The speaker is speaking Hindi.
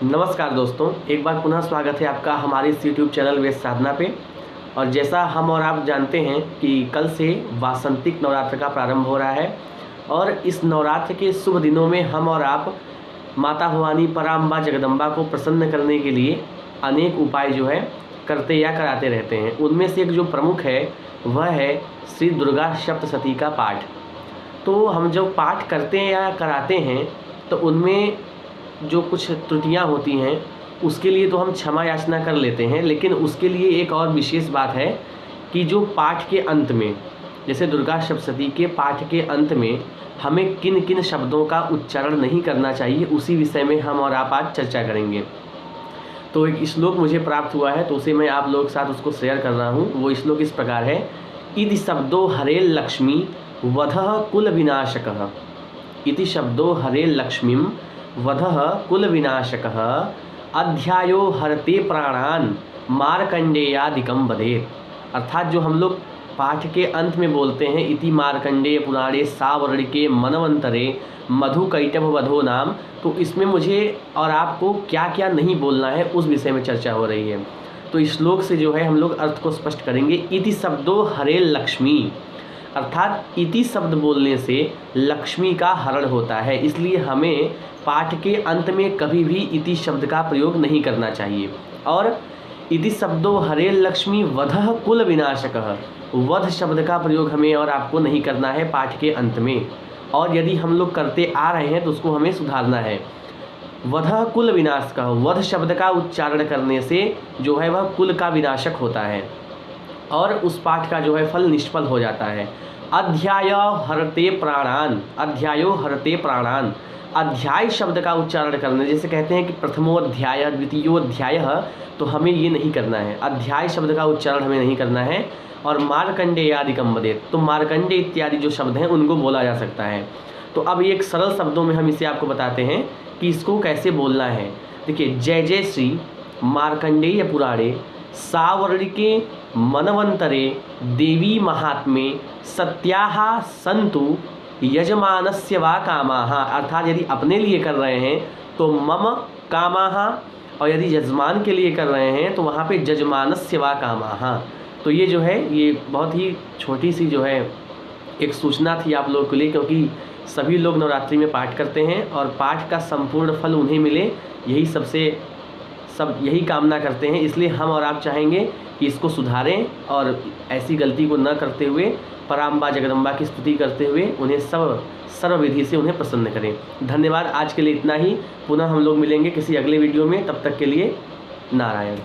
नमस्कार दोस्तों, एक बार पुनः स्वागत है आपका हमारे इस यूट्यूब चैनल वेद साधना पे। और जैसा हम और आप जानते हैं कि कल से वासंतिक नवरात्र का प्रारंभ हो रहा है और इस नवरात्र के शुभ दिनों में हम और आप माता भवानी पराम्बा जगदम्बा को प्रसन्न करने के लिए अनेक उपाय जो है करते या कराते रहते हैं। उनमें से एक जो प्रमुख है वह है श्री दुर्गा सप्तशती का पाठ। तो हम जब पाठ करते हैं या कराते हैं तो उनमें जो कुछ त्रुटियां होती हैं उसके लिए तो हम क्षमा याचना कर लेते हैं, लेकिन उसके लिए एक और विशेष बात है कि जो पाठ के अंत में, जैसे दुर्गा सप्तशती के पाठ के अंत में हमें किन किन शब्दों का उच्चारण नहीं करना चाहिए, उसी विषय में हम और आप आज चर्चा करेंगे। तो एक श्लोक मुझे प्राप्त हुआ है तो उसे मैं आप लोगों के साथ उसको शेयर कर रहा हूँ। वो श्लोक इस प्रकार है, इति शब्दो हरे लक्ष्मी वधः कुल विनाशकः। इति शब्दो हरे लक्ष्मीं वधः कुल विनाशकः अध्यायो हरते प्राणान मार्कंडेयादिकं वदेत्। अर्थात जो हम लोग पाठ के अंत में बोलते हैं, इति मार्कंडेय पुराणे सावर्णिके मनवंतरे मधुकैटभ वधो नाम, तो इसमें मुझे और आपको क्या क्या नहीं बोलना है उस विषय में चर्चा हो रही है। तो इस श्लोक से जो है हम लोग अर्थ को स्पष्ट करेंगे। इति शब्दो हरे लक्ष्मी, अर्थात इति शब्द बोलने से लक्ष्मी का हरण होता है, इसलिए हमें पाठ के अंत में कभी भी इति शब्द का प्रयोग नहीं करना चाहिए। और इति शब्दो हरे लक्ष्मी वधः कुल विनाशकः, वध शब्द का प्रयोग हमें और आपको नहीं करना है पाठ के अंत में, और यदि हम लोग करते आ रहे हैं तो उसको हमें सुधारना है। वधः कुल विनाशकः, वध शब्द का उच्चारण करने से जो है वह कुल का विनाशक होता है और उस पाठ का जो है फल निष्फल हो जाता है। अध्याय हरते प्राणान, अध्यायो हरते प्राणान, अध्याय शब्द का उच्चारण करने, जैसे कहते हैं कि प्रथमोध्याय द्वितीयोध्याय, तो हमें ये नहीं करना है, अध्याय शब्द का उच्चारण हमें नहीं करना है। और मार्कंडेयादिकं वदेत्, तो मार्कंडे इत्यादि जो शब्द हैं उनको बोला जा सकता है। तो अब एक सरल शब्दों में हम इसे आपको बताते हैं कि इसको कैसे बोलना है। देखिए, जय जय श्री मार्कंडेय पुराणे सावर्णिके मनवंतरे देवी महात्म्ये सत्याः सन्तु यजमानस्य वा कामाः। अर्थात यदि अपने लिए कर रहे हैं तो मम कामाः, और यदि यजमान के लिए कर रहे हैं तो वहाँ पे जजमानस्य वा कामाः। तो ये जो है ये बहुत ही छोटी सी जो है एक सूचना थी आप लोगों के लिए, क्योंकि सभी लोग नवरात्रि में पाठ करते हैं और पाठ का संपूर्ण फल उन्हें मिले, यही सब यही कामना करते हैं। इसलिए हम और आप चाहेंगे कि इसको सुधारें और ऐसी गलती को न करते हुए पराम्बा जगदम्बा की स्तुति करते हुए उन्हें सर्व विधि से उन्हें प्रसन्न करें। धन्यवाद, आज के लिए इतना ही। पुनः हम लोग मिलेंगे किसी अगले वीडियो में, तब तक के लिए नारायण।